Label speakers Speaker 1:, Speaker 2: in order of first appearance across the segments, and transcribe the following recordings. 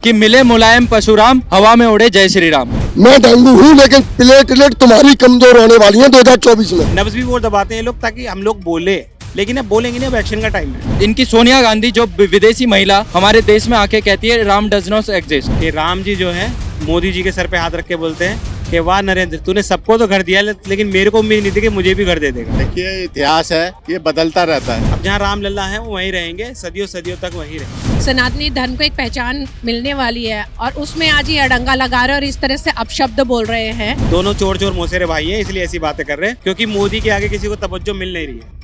Speaker 1: कि मिले मुलायम परशुराम, हवा में उड़े जय श्री राम।
Speaker 2: मैं डेंगू हूँ लेकिन प्लेटलेट तुम्हारी कमजोर होने वाली है 2024 में।
Speaker 3: नब्ज भी वो दबाते हैं लोग ताकि हम लोग बोले, लेकिन अब बोलेंगे नहीं, अब एक्शन का टाइम है।
Speaker 1: इनकी सोनिया गांधी जो विदेशी महिला हमारे देश में आके कहती है राम डज नॉट एग्जिस्ट।
Speaker 3: कि राम जी जो है मोदी जी के सर पे हाथ रख के बोलते हैं कि वाह नरेंद्र, तूने सबको तो घर दिया लेकिन मेरे को उम्मीद नहीं थी कि मुझे भी घर दे देगा।
Speaker 4: देखिए इतिहास है, ये बदलता रहता है।
Speaker 3: अब जहाँ राम लल्ला है वो वहीं रहेंगे, सदियों सदियों तक वहीं रहेंगे।
Speaker 5: सनातनी धर्म को एक पहचान मिलने वाली है और उसमें आज ये अड़ंगा लगा रहे हैं और इस तरह से अपशब्द बोल रहे हैं।
Speaker 3: दोनों चोर चोर मौसेरे भाई हैं, इसलिए ऐसी बातें कर रहे हैं क्योंकि मोदी के आगे किसी को तवज्जो मिल नहीं रही है।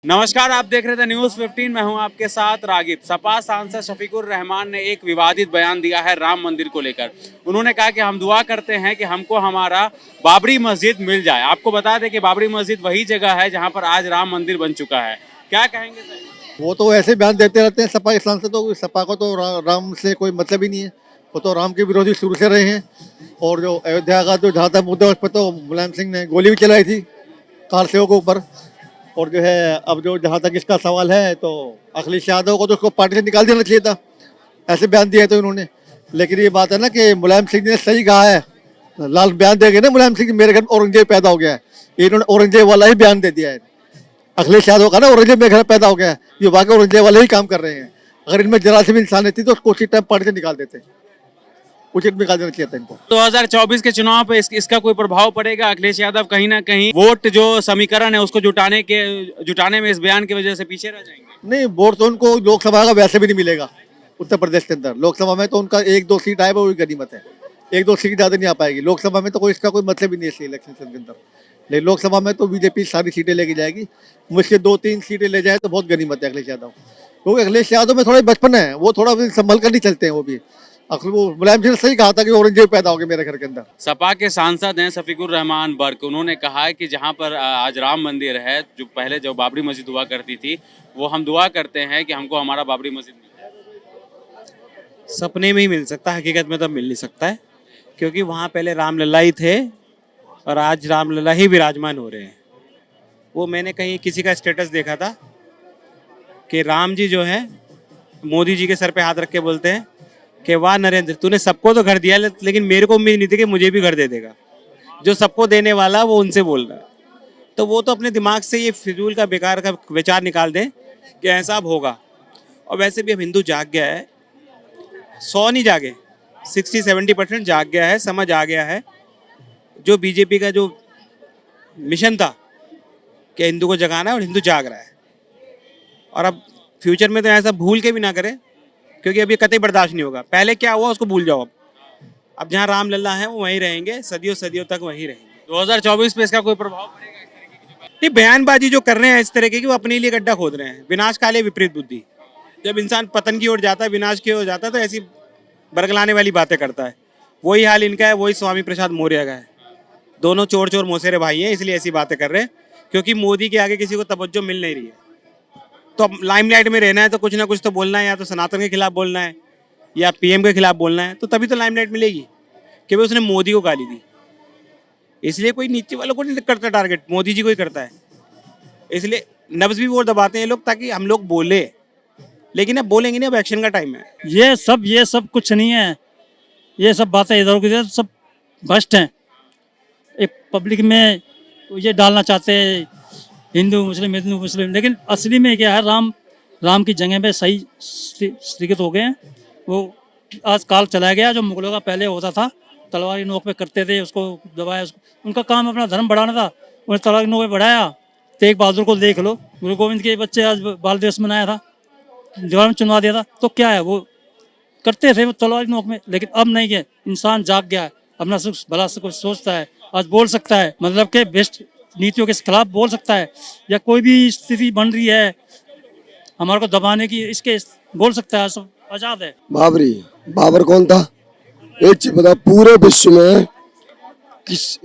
Speaker 3: नमस्कार, आप देख रहे थे न्यूज़ 15। मैं हूं आपके साथ रागिब। सपा सांसद शफीकुर रहमान ने एक विवादित बयान दिया है राम मंदिर को लेकर। उन्होंने कहा कि हम दुआ करते हैं कि हमको हमारा बाबरी मस्जिद मिल जाए। आपको बता दें कि बाबरी मस्जिद वही जगह है जहां पर आज राम मंदिर बन चुका है। क्या कहेंगे सर?
Speaker 4: वो तो ऐसे बयान देते रहते हैं सपा के सांसद, तो सपा को तो राम से कोई मतलब ही नहीं है। वो तो राम के विरोधी शुरू से रहे हैं। और जो अयोध्या का जो जहाँ तक मुद्दा उस पर तो मुलायम सिंह ने गोली भी चलाई थी कार सेवक के ऊपर। और जो है अब जो जहाँ तक इसका सवाल है तो अखिलेश यादव को तो उसको पार्टी से निकाल देना चाहिए था, ऐसे बयान दिए थे उन्होंने। लेकिन ये बात है ना कि मुलायम सिंह ने सही कहा है, लाल बयान दे गए ना मुलायम सिंह, मेरे घर में औरंगजेब पैदा हो गया है। इन्होंने औरंगजेब वाला ही बयान दे दिया है। अखिलेश यादव का ना औरंगजेब मेरे घर में पैदा हो गया है, ये वाकई औरंगजेब वाले ही काम कर रहे हैं। अगर इनमें जरा सी भी इंसान थी तो उसको उसी टाइम पार्टी से निकाल देते, उचित निकाल देना चाहिए था इनको।
Speaker 3: 2024 के चुनाव पे इसका कोई प्रभाव पड़ेगा? अखिलेश यादव कहीं ना कहीं वोट जो समीकरण है उसको जुटाने में इस बयान की वजह से पीछे रह जाएंगे?
Speaker 4: नहीं, वोट तो उनको लोकसभा का वैसे भी नहीं मिलेगा। उत्तर प्रदेश के अंदर लोकसभा में तो उनका 1-2 सीट आए वो गनीमत है। 1-2 सीट ज़्यादा नहीं आ पाएगी। लोकसभा में तो कोई इसका कोई मतलब ही नहीं है इलेक्शन के अंदर। लेकिन लोकसभा में तो बीजेपी सारी सीटें लेके जाएगी। मुझसे 2-3 सीटें ले जाए तो बहुत गनीमत है अखिलेश यादव, क्योंकि अखिलेश यादव में थोड़ा बचपन है, वो थोड़ा संभल कर नहीं चलते हैं। वो भी वो मुलायम सिंह ने सही कहा था कि औरंगजेब पैदा हो गए मेरे घर के अंदर।
Speaker 3: सपा के सांसद हैं शफीकुर रहमान बर्क, उन्होंने कहा है कि जहां पर आज राम मंदिर है, जो पहले जो बाबरी मस्जिद हुआ करती थी, वो हम दुआ करते हैं कि हमको हमारा बाबरी मस्जिद मिल जाए। सपने में ही मिल सकता है, हकीकत में तो मिल नहीं सकता है, क्योंकि वहाँ पहले राम लल्ला ही थे और आज राम लल्ला ही विराजमान हो रहे हैं। वो मैंने कहीं किसी का स्टेटस देखा था कि राम जी जो है मोदी जी के सर पे हाथ रख के बोलते हैं कि वाह नरेंद्र, तूने सबको तो घर दिया लेकिन मेरे को उम्मीद नहीं थी कि मुझे भी घर दे देगा। जो सबको देने वाला वो उनसे बोल रहा है, तो वो तो अपने दिमाग से ये फिजूल का बेकार का विचार निकाल दें कि ऐसा अब होगा। और वैसे भी अब हिंदू जाग गया है, 100 नहीं जागे, 60-70% जाग गया है, समझ आ गया है। जो बीजेपी का जो मिशन था कि हिंदू को जगाना है, और हिंदू जाग रहा है। और अब फ्यूचर में तो ऐसा भूल के भी ना करें, क्योंकि अभी कतई बर्दाश्त नहीं होगा। पहले क्या हुआ उसको भूल जाओ। अब जहाँ राम लल्ला है वो वहीं रहेंगे, सदियों सदियों तक वहीं रहेंगे। 2024 पे इसका कोई प्रभाव पड़ेगा? इस तरीके की जो ये बयानबाजी जो कर रहे हैं इस तरीके की, वो अपने लिए गड्ढा खोद रहे हैं। विनाश काले विपरीत बुद्धि। जब इंसान पतन की ओर जाता है, विनाश की ओर जाता है, तो ऐसी बरगलाने वाली बातें करता है। वही हाल इनका है, वही स्वामी प्रसाद मौर्य का है। दोनों चोर चोर मौसेरे भाई हैं, इसलिए ऐसी बातें कर रहे हैं क्योंकि मोदी के आगे किसी को तवज्जो मिल नहीं रही है। तो अब लाइमलाइट में रहना है तो कुछ ना कुछ तो बोलना है, या तो सनातन के खिलाफ बोलना है या पीएम के खिलाफ बोलना है, तो तभी तो लाइमलाइट मिलेगी। कि भाई उसने मोदी को गाली दी, इसलिए कोई नीचे वालों को नहीं करता टारगेट, मोदी जी को ही करता है। इसलिए नब्ज भी वो दबाते हैं लोग ताकि हम लोग बोले, लेकिन अब बोलेंगे नहीं, अब एक्शन का टाइम है।
Speaker 6: ये सब कुछ नहीं है। ये सब बातें इधर उधर सब भ्रष्ट हैं। एक पब्लिक में ये डालना चाहते हैं हिंदू मुस्लिम, लेकिन असली में क्या है, राम की जगह पे सही स्वीकृत हो गए हैं। वो आज काल चला गया जो मुगलों का पहले होता था, तलवार की नोक पे करते थे, उसको दबाया। उनका काम अपना धर्म बढ़ाना था, उन्हें तलवार की नोक पे बढ़ाया। तेग बहादुर को देख लो, गुरु गोविंद के बच्चे आज बाल दिवस मनाया था, दीवार में चुनवा दिया था, तो क्या है वो करते थे वो तलवार की नोक में। लेकिन अब नहीं है, इंसान जाग गया है, अपना सुख भला से कुछ सोचता है, आज बोल सकता है, मतलब के बेस्ट नीतियों के खिलाफ बोल सकता है, या कोई भी स्थिति बन रही है हमारे को दबाने की, इसके बोल सकता है, सब आजाद है।
Speaker 2: बाबर कौन था? एक चीज बता, पूरे विश्व में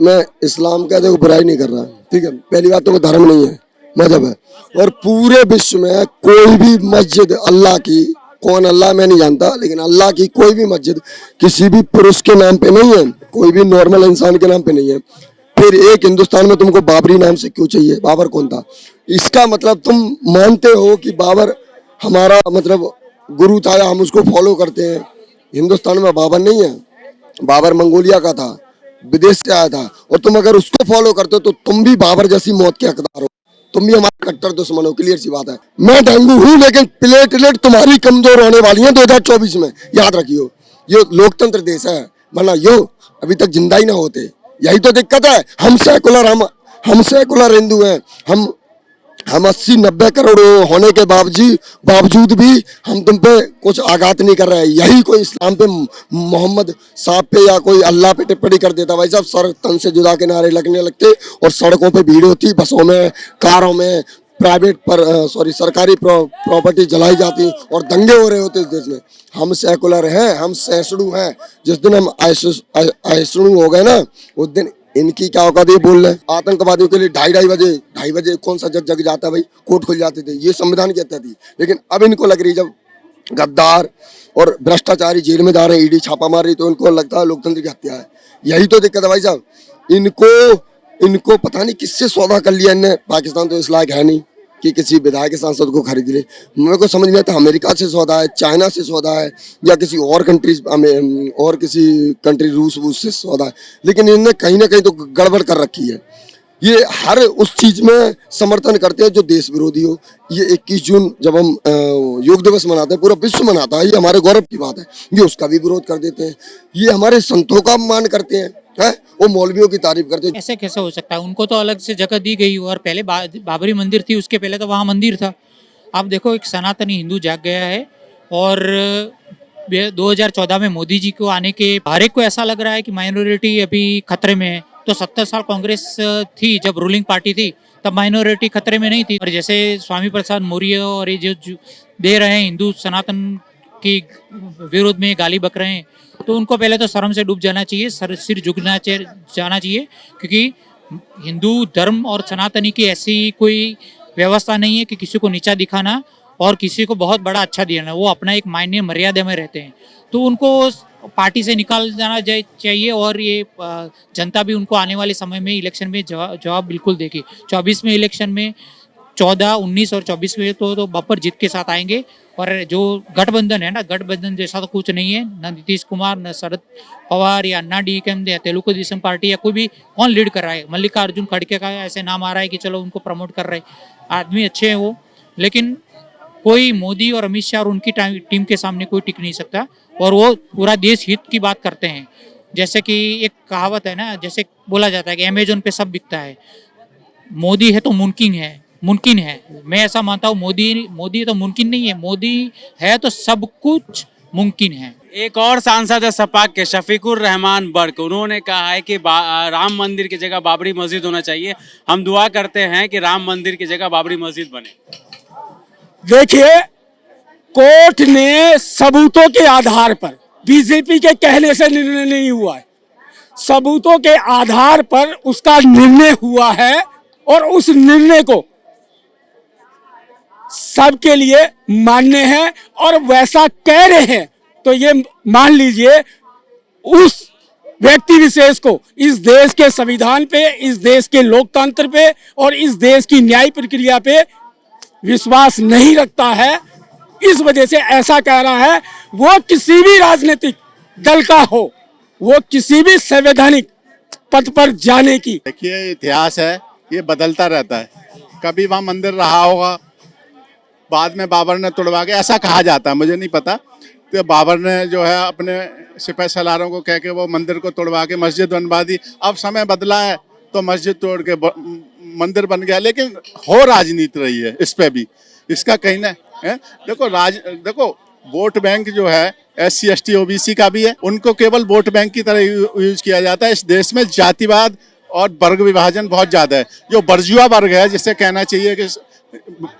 Speaker 2: मैं इस्लाम का देखो बुराई नहीं कर रहा, ठीक है, पहली बात तो धर्म नहीं है, मजहब है। और पूरे विश्व में कोई भी मस्जिद अल्लाह की, कौन अल्लाह मैं नहीं जानता, लेकिन अल्लाह की कोई भी मस्जिद किसी भी पुरुष के नाम पे नहीं है, कोई भी नॉर्मल इंसान के नाम पे नहीं है। फिर एक हिंदुस्तान में तुमको बाबरी नाम से क्यों चाहिए? बाबर कौन था? इसका मतलब तुम मानते हो कि बाबर हमारा मतलब गुरु था या हम उसको फॉलो करते हैं? हिंदुस्तान में बाबर नहीं है, बाबर मंगोलिया का था, विदेश से आया था। और तुम अगर उसको फॉलो करते हो तो तुम भी बाबर जैसी मौत के हकदार हो, तुम भी हमारे कट्टर दुश्मन हो। क्लियर सी बात है। मैं डेंगू हूँ लेकिन प्लेटलेट तुम्हारी कमजोर होने वाली है 2024 में, याद रखियो। ये लोकतंत्र देश है, वरना यो अभी तक जिंदा ही ना होते। यही तो दिक्कत है। हम सेकुलर हिंदू हैं। हम 80-90 करोड़ होने के बावजूद भी हम तुम पे कुछ आघात नहीं कर रहे हैं। यही कोई इस्लाम पे, मोहम्मद साहब पे या कोई अल्लाह पे टिप्पणी कर देता, भाई साहब सर तन से जुदा के नारे लगने लगते और सड़कों पे भीड़ होती, बसों में, कारों में, सरकारी प्रॉपर्टी जलाई जाती और दंगे हो रहे होते इस देश में। हम सेकुलर हैं, हम सहिष्णु हैं। जिस दिन हम असहिष्णु हो गए ना, उस दिन इनकी क्या औकात ये बोल रहे हैं। आतंकवादियों के लिए ढाई बजे कौन सा जज जग जाता है भाई? कोर्ट खुल जाते थे, ये संविधान की हत्या थी। लेकिन अब इनको लग रही, जब गद्दार और भ्रष्टाचारी जेल में जा रहे हैं, ईडी छापा मार रही, तो इनको लगता है लोकतंत्र की हत्या है। यही तो दिक्कत है भाई साहब। इनको पता नहीं किससे सौदा कर लिया इनने। पाकिस्तान तो इस लायक है नहीं कि किसी विधायक सांसद को खरीद ले। मेरे को समझ नहीं आता अमेरिका से सौदा है, चाइना से सौदा है, या किसी और कंट्री रूस से सौदा है। लेकिन इनने कहीं ना कहीं तो गड़बड़ कर रखी है। ये हर उस चीज में समर्थन करते हैं जो देश विरोधी हो। ये 21 जून जब हम योग दिवस मनाते हैं, पूरा विश्व मनाता है, ये हमारे गौरव की बात है, ये उसका भी विरोध कर देते हैं। ये हमारे संतों का अपमान करते हैं, वो मौलवियों की तारीफ करते हैं।
Speaker 7: ऐसे कैसे हो सकता है? उनको तो अलग से जगह दी गई और पहले बाबरी मंदिर थी, उसके पहले तो वहाँ मंदिर था। अब देखो एक सनातनी हिंदू जाग गया है और 2014 में मोदी जी को आने के हर एक को ऐसा लग रहा है कि माइनॉरिटी अभी खतरे में है। तो 70 साल कांग्रेस थी, जब रूलिंग पार्टी थी, तब माइनॉरिटी खतरे में नहीं थी। और जैसे स्वामी प्रसाद मौर्य और ये जो दे रहे हैं हिंदू सनातन के विरोध में गाली बक रहे हैं, तो उनको पहले तो शर्म से डूब जाना चाहिए, सिर झुकना जाना चाहिए। क्योंकि हिंदू धर्म और सनातनी की ऐसी कोई व्यवस्था नहीं है कि किसी को नीचा दिखाना और किसी को बहुत बड़ा अच्छा देना। वो अपना एक मायने मर्यादा में रहते हैं, तो उनको पार्टी से निकाल जाना चाहिए। और ये जनता भी उनको आने वाले समय में इलेक्शन में जवाब बिल्कुल देगी। 24 में इलेक्शन में 14, 19 और 24 में तो बब्बर जीत के साथ आएंगे। और जो गठबंधन है ना, गठबंधन जैसा तो कुछ नहीं है। न नीतीश कुमार, न शरद पवार या अन्ना डीएमके या तेलुगु देशम पार्टी या कोई भी, कौन लीड कर रहा है? मल्लिकार्जुन खड़गे का ऐसे नाम आ रहा है कि चलो उनको प्रमोट कर रहे हैं, आदमी अच्छे हैं वो, लेकिन कोई मोदी और अमित शाह और उनकी टीम के सामने कोई टिक नहीं सकता। और वो पूरा देश हित की बात करते हैं। जैसे कि एक कहावत है ना, जैसे बोला जाता है कि अमेजोन पे सब बिकता है, मोदी है तो मुमकिन है। मैं ऐसा मानता हूँ, मोदी तो मुमकिन नहीं है, मोदी है तो सब कुछ मुमकिन है।
Speaker 3: एक और सांसद है सपा के शफीकुर रहमान बर्क, उन्होंने कहा है कि राम मंदिर की जगह बाबरी मस्जिद होना चाहिए। हम दुआ करते हैं कि राम मंदिर की जगह बाबरी मस्जिद बने।
Speaker 8: देखिए, कोर्ट ने सबूतों के आधार पर, बीजेपी के कहने से निर्णय नहीं हुआ है, सबूतों के आधार पर उसका निर्णय हुआ है। और उस निर्णय को सबके लिए मान्य है और वैसा कह रहे हैं, तो ये मान लीजिए उस व्यक्ति विशेष को इस देश के संविधान पे, इस देश के लोकतंत्र पे और इस देश की न्याय प्रक्रिया पे विश्वास नहीं रखता है, इस वजह से ऐसा कह रहा है। वो किसी भी राजनीतिक दल का हो, वो किसी भी संवैधानिक पद पर जाने की।
Speaker 9: देखिए, इतिहास है, ये बदलता रहता है। कभी वहाँ मंदिर रहा होगा, बाद में बाबर ने तोड़वा के, ऐसा कहा जाता है, मुझे नहीं पता। तो बाबर ने जो है अपने सिपह सलारों को कह के वो मंदिर को तोड़वा के मस्जिद बनवा दी। अब समय बदला है तो मस्जिद तोड़ के मंदिर बन गया। लेकिन हो राजनीति रही है इस पे भी, इसका कहीं ना है। देखो वोट बैंक जो है SC ST OBC का भी है, उनको केवल वोट बैंक की तरह यूज किया जाता है। इस देश में जातिवाद और वर्ग विभाजन बहुत ज्यादा है। जो बर्जुआ वर्ग है, जिसे कहना चाहिए कि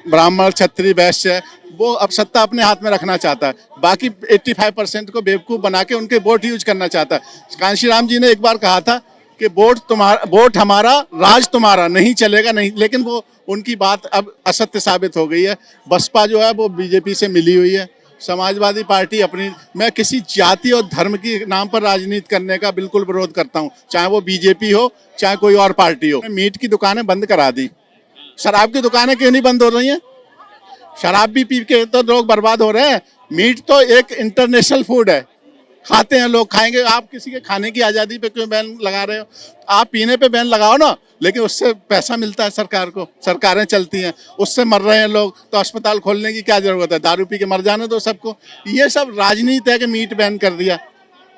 Speaker 9: ब्राह्मण, क्षत्रिय, वैश्य, वो अब सत्ता अपने हाथ में रखना चाहता है। बाकी 85% को बेवकूफ बना के उनके वोट यूज करना चाहता है। कांशीराम जी ने एक बार कहा था कि वोट हमारा, राज तुम्हारा, नहीं चलेगा नहीं। लेकिन वो उनकी बात अब असत्य साबित हो गई है। बसपा जो है वो बीजेपी से मिली हुई है, समाजवादी पार्टी अपनी, मैं किसी जाति और धर्म की नाम पर राजनीति करने का बिल्कुल विरोध करता हूँ, चाहे वो बीजेपी हो चाहे कोई और पार्टी हो। मीट की दुकानें बंद करा दी, शराब की दुकानें क्यों नहीं बंद हो रही हैं? शराब भी पी के तो लोग बर्बाद हो रहे हैं। मीट तो एक इंटरनेशनल फूड है, खाते हैं लोग, खाएंगे। आप किसी के खाने की आज़ादी पे क्यों बैन लगा रहे हो? आप पीने पे बैन लगाओ ना, लेकिन उससे पैसा मिलता है सरकार को, सरकारें चलती हैं, उससे मर रहे हैं लोग, तो अस्पताल खोलने की क्या जरूरत है? दारू पी के मर जाने दो सबको। ये सब राजनीति है कि मीट बैन कर दिया,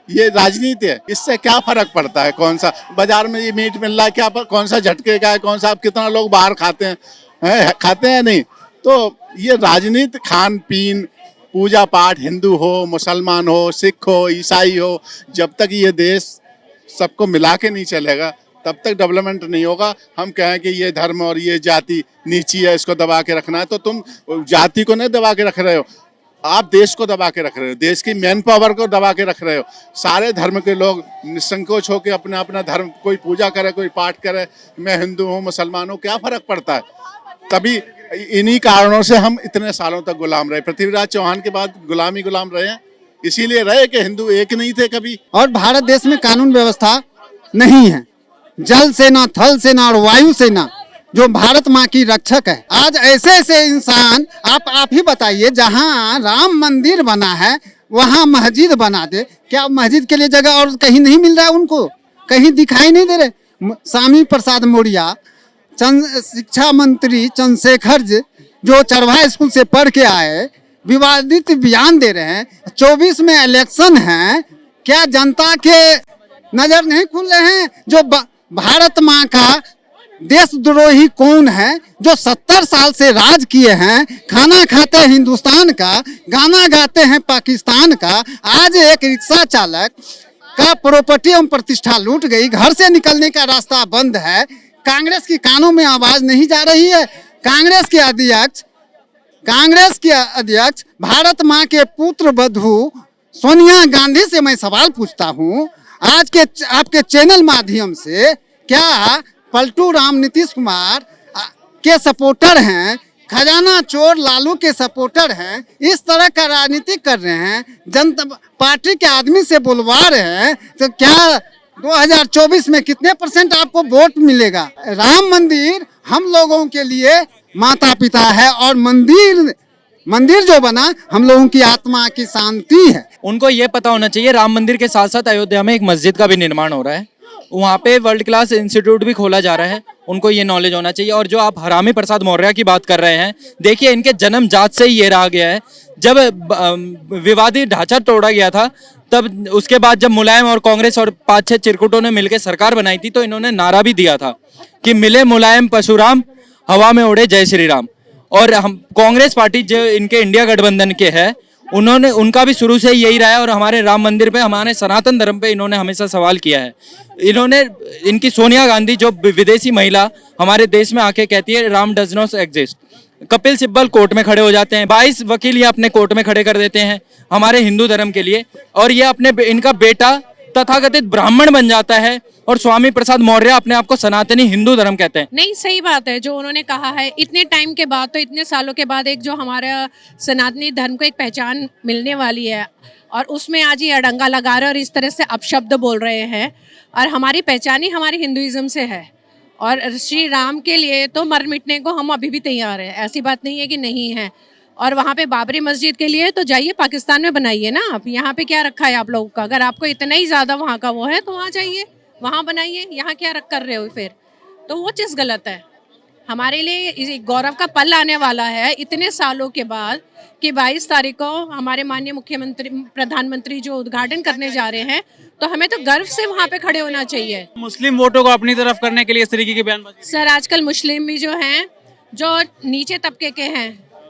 Speaker 9: ये राजनीति है। इससे क्या फर्क पड़ता है? कौन सा बाजार में ये मीट मिल रहा है, क्या कौन सा झटके का है, कौन सा, आप कितना लोग बाहर खाते हैं, खाते हैं नहीं? तो ये राजनीति, खान पीन, पूजा पाठ, हिंदू हो, मुसलमान हो, सिख हो, ईसाई हो, जब तक ये देश सबको मिला के नहीं चलेगा तब तक डेवलपमेंट नहीं होगा। हम कहें कि ये धर्म और ये जाति नीची है, इसको दबा के रखना है, तो तुम जाति को नहीं दबा के रख रहे हो, आप देश को दबा के रख रहे हो, देश की मैन पावर को दबा के रख रहे हो। सारे धर्म के लोग निसंकोच होकर अपना अपना धर्म, कोई पूजा करे, कोई पाठ करे, मैं हिंदू हूँ, मुसलमान हूँ, क्या फर्क पड़ता है? तभी इन्हीं कारणों से हम इतने सालों तक गुलाम रहे। पृथ्वीराज चौहान के बाद गुलाम रहे हैं, इसीलिए रहे कि हिंदू एक नहीं थे कभी।
Speaker 10: और भारत देश में कानून व्यवस्था नहीं है, जल सेना, थल सेना और वायु सेना जो भारत माँ की रक्षक है। आज ऐसे ऐसे इंसान, आप ही बताइए, जहाँ राम मंदिर बना है वहाँ मस्जिद बना दे। क्या मस्जिद के लिए जगह और कहीं नहीं मिल रहा है? उनको कहीं दिखाई नहीं दे रहे। स्वामी प्रसाद मौर्य, शिक्षा मंत्री चंद्रशेखर जी, जो चरवाहा स्कूल से पढ़ के आए, विवादित बयान दे रहे हैं। 24 में इलेक्शन है, क्या जनता के नजर नहीं खुल रहे हैं? जो भारत माँ का देशद्रोही कौन है, जो 70 साल से राज किए हैं, खाना खाते हैं हिंदुस्तान का, गाना गाते हैं पाकिस्तान का। आज एक रिक्शा चालक का प्रॉपर्टी एवं प्रतिष्ठा लूट गई, घर से निकलने का रास्ता बंद है। कांग्रेस की कानों में आवाज नहीं जा रही है। कांग्रेस के अध्यक्ष भारत माँ के पुत्र वधू सोनिया गांधी से मैं सवाल पूछता हूँ, आज के आपके चैनल माध्यम से, क्या पलटू राम नीतीश कुमार के सपोर्टर हैं, खजाना चोर लालू के सपोर्टर हैं, इस तरह का राजनीति कर रहे हैं, जनता पार्टी के आदमी से बुलवा रहे हैं, तो क्या 2024 में कितने % आपको वोट मिलेगा? राम मंदिर हम लोगों के लिए माता पिता है, और मंदिर जो बना हम लोगों की आत्मा की शांति है।
Speaker 1: उनको ये पता होना चाहिए, राम मंदिर के साथ साथ अयोध्या में एक मस्जिद का भी निर्माण हो रहा है, वहाँ पे वर्ल्ड क्लास इंस्टीट्यूट भी खोला जा रहा है, उनको ये नॉलेज होना चाहिए। और जो आप हरामी प्रसाद मौर्य की बात कर रहे हैं, देखिए इनके जन्म जात से ही ये रहा गया है। जब विवादित ढांचा तोड़ा गया था, तब उसके बाद जब मुलायम और कांग्रेस और 5-6 चिरकुटों ने मिलकर सरकार बनाई थी, तो इन्होंने नारा भी दिया था कि मिले मुलायम परशुराम, हवा में उड़े जय श्री राम। और हम कांग्रेस पार्टी जो इनके इंडिया गठबंधन के है, उनका भी शुरू से यही रहा है, और हमारे राम मंदिर पे, हमारे सनातन धर्म पे इन्होंने हमेशा सवाल किया है। इनकी सोनिया गांधी, जो विदेशी महिला हमारे देश में आके कहती है Ram does not exist. Kapil Sibal court में खड़े हो जाते हैं, 22 वकील ये अपने कोर्ट में खड़े कर देते हैं हमारे हिंदू धर्म के लिए, और ये इनका बेटा तथाकथित ब्राह्मण बन जाता है, और स्वामी प्रसाद मौर्य अपने आप को सनातनी हिंदू धर्म कहते हैं।
Speaker 5: नहीं, सही बात है जो उन्होंने कहा है। इतने टाइम के बाद, तो इतने सालों के बाद एक जो हमारा सनातनी धर्म को एक पहचान मिलने वाली है, और उसमें आज ये अड़ंगा लगा रहे और इस तरह से अपशब्द बोल रहे हैं। और हमारी पहचान ही हमारी हिंदुइज्म से है, और श्री राम के लिए तो मर मिटने को हम अभी भी तैयार हैं, ऐसी बात नहीं है कि नहीं है। और वहाँ पे बाबरी मस्जिद के लिए तो जाइए पाकिस्तान में बनाइए ना आप, यहाँ पे क्या रखा है आप लोगों का? अगर आपको इतना ही ज़्यादा वहाँ का वो है तो वहाँ जाइए, वहाँ बनाइए, यहाँ क्या कर रहे हो फिर? तो वो चीज़ गलत है। हमारे लिए गौरव का पल आने वाला है इतने सालों के बाद कि 22 तारीख को हमारे माननीय मुख्यमंत्री, प्रधानमंत्री जो उद्घाटन करने जा रहे हैं, तो हमें तो गर्व से वहाँ पे खड़े होना चाहिए।
Speaker 3: मुस्लिम वोटों को अपनी तरफ करने के लिए इस तरीके की बयानबाजी।
Speaker 5: सर, आजकल मुस्लिम भी जो हैं, जो नीचे तबके के हैं,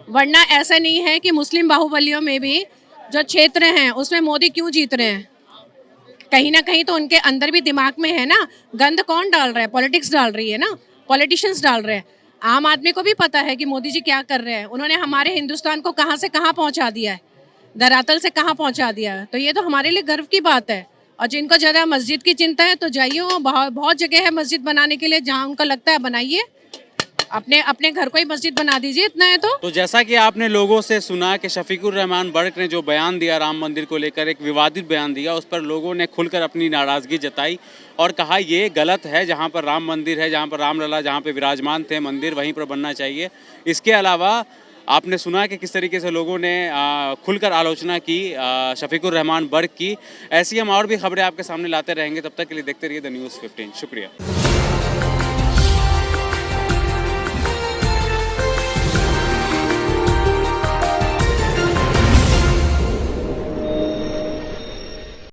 Speaker 5: वरना ऐसा नहीं है कि मुस्लिम बाहुबलियों में भी जो क्षेत्र हैं उसमें मोदी क्यों जीत रहे हैं? कहीं ना कहीं तो उनके अंदर भी दिमाग में है ना, गंद कौन डाल रहा है? पॉलिटिक्स डाल रही है ना, पॉलिटिशियंस डाल रहे हैं। आम आदमी को भी पता है कि मोदी जी क्या कर रहे हैं। उन्होंने हमारे हिंदुस्तान को कहाँ से कहाँ पहुँचा दिया है, धरातल से कहाँ पहुँचा दिया है। तो ये तो हमारे लिए गर्व की बात है। और जिनको ज़्यादा मस्जिद की चिंता है तो जाइए, बहुत जगह है मस्जिद बनाने के लिए, जहाँ उनको लगता है बनाइए। अपने अपने घर को ही मस्जिद बना दीजिए, इतना है तो।
Speaker 3: तो जैसा कि आपने लोगों से सुना कि शफीकुर रहमान बर्क ने जो बयान दिया राम मंदिर को लेकर, एक विवादित बयान दिया, उस पर लोगों ने खुलकर अपनी नाराज़गी जताई और कहा ये गलत है, जहां पर राम मंदिर है, जहां पर रामलला जहां पे विराजमान थे मंदिर, वहीं पर बनना चाहिए। इसके अलावा आपने सुना कि किस तरीके से लोगों ने खुलकर आलोचना की शफीकुर रहमान बर्क की। ऐसी हम और भी खबरें आपके सामने लाते रहेंगे, तब तक के लिए देखते रहिए द न्यूज़ 15। शुक्रिया।